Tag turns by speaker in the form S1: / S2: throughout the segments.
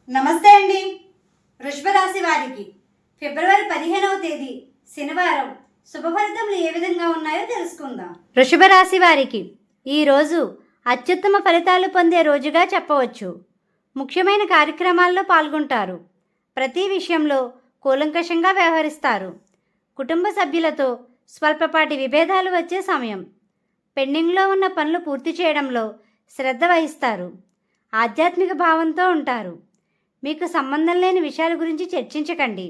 S1: నమస్తే అండి. వృషభ రాశి వారికి ఫిబ్రవరి 15వ తేదీ శనివారం శుభ ఫలితములు ఏ విధంగా ఉన్నాయో తెలుసుకుందాం. వృషభ రాశి వారికి ఈరోజు అత్యుత్తమ ఫలితాలు పొందే రోజుగా చెప్పవచ్చు. ముఖ్యమైన కార్యక్రమాల్లో పాల్గొంటారు. ప్రతి విషయంలో కూలంకషంగా వ్యవహరిస్తారు. కుటుంబ సభ్యులతో స్వల్పపాటి విభేదాలు వచ్చే సమయం. పెండింగ్లో ఉన్న పనులు పూర్తి చేయడంలో శ్రద్ధ వహిస్తారు. ఆధ్యాత్మిక భావంతో ఉంటారు. మీకు సంబంధం లేని విషయాల గురించి చర్చించకండి.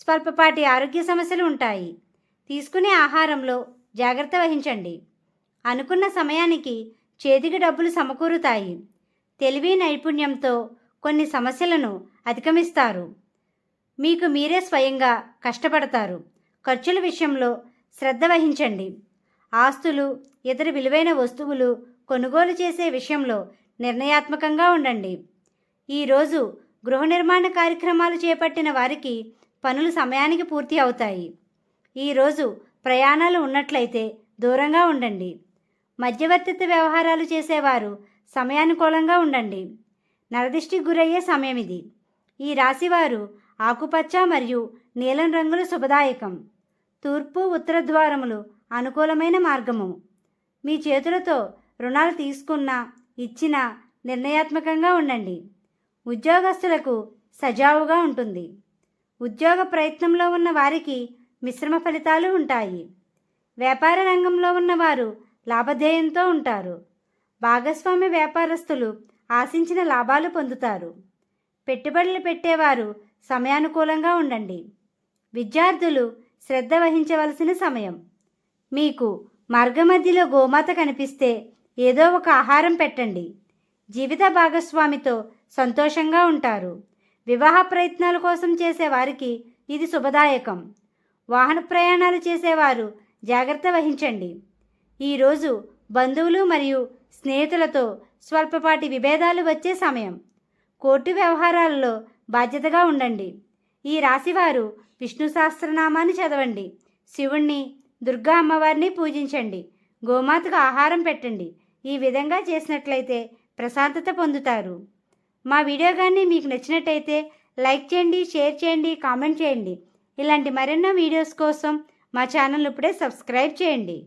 S1: స్వల్పపాటి ఆరోగ్య సమస్యలు ఉంటాయి. తీసుకునే ఆహారంలో జాగ్రత్త వహించండి. అనుకున్న సమయానికి చేతికి డబ్బులు సమకూరుతాయి. తెలివి నైపుణ్యంతో కొన్ని సమస్యలను అధిగమిస్తారు. మీకు మీరే స్వయంగా కష్టపడతారు. ఖర్చుల విషయంలో శ్రద్ధ వహించండి. ఆస్తులు, ఇతర విలువైన వస్తువులు కొనుగోలు చేసే విషయంలో నిర్ణయాత్మకంగా ఉండండి. ఈరోజు గృహ నిర్మాణ కార్యక్రమాలు చేపట్టిన వారికి పనులు సమయానికి పూర్తి అవుతాయి. ఈరోజు ప్రయాణాలు ఉన్నట్లయితే దూరంగా ఉండండి. మధ్యవర్తిత్వ వ్యవహారాలు చేసేవారు సమయానుకూలంగా ఉండండి. నరదిష్టికి గురయ్యే సమయం ఇది. ఈ రాశివారు ఆకుపచ్చ మరియు నీలం రంగులు శుభదాయకం. తూర్పు ఉత్తర ద్వారములు అనుకూలమైన మార్గము. మీ చేతులతో రుణాలు తీసుకున్నా ఇచ్చినా నిర్ణయాత్మకంగా ఉండండి. ఉద్యోగస్తులకు సజావుగా ఉంటుంది. ఉద్యోగ ప్రయత్నంలో ఉన్న వారికి మిశ్రమ ఫలితాలు ఉంటాయి. వ్యాపార రంగంలో ఉన్నవారు లాభధేయంతో ఉంటారు. భాగస్వామ్య వ్యాపారస్తులు ఆశించిన లాభాలు పొందుతారు. పెట్టుబడులు పెట్టేవారు సమయానుకూలంగా ఉండండి. విద్యార్థులు శ్రద్ధ వహించవలసిన సమయం. మీకు మార్గమధ్యలో గోమాత కనిపిస్తే ఏదో ఒక ఆహారం పెట్టండి. జీవిత భాగస్వామితో సంతోషంగా ఉంటారు. వివాహ ప్రయత్నాల కోసం చేసేవారికి ఇది శుభదాయకం. వాహన ప్రయాణాలు చేసేవారు జాగ్రత్త వహించండి. ఈరోజు బంధువులు మరియు స్నేహితులతో స్వల్పపాటి విభేదాలు వచ్చే సమయం. కోర్టు వ్యవహారాలలో బాధ్యతగా ఉండండి. ఈ రాశివారు విష్ణు సహస్రనామాన్ని చదవండి. శివుణ్ణి, దుర్గా అమ్మవారిని పూజించండి. గోమాతకు ఆహారం పెట్టండి. ఈ విధంగా చేసినట్లయితే ప్రశాంతత పొందుతారు. మా వీడియో కానీ మీకు నచ్చినట్టయితే లైక్ చేయండి, షేర్ చేయండి, కామెంట్ చేయండి. ఇలాంటి మరెన్నో వీడియోస్ కోసం మా ఛానల్ ఇప్పుడే సబ్స్క్రైబ్ చేయండి.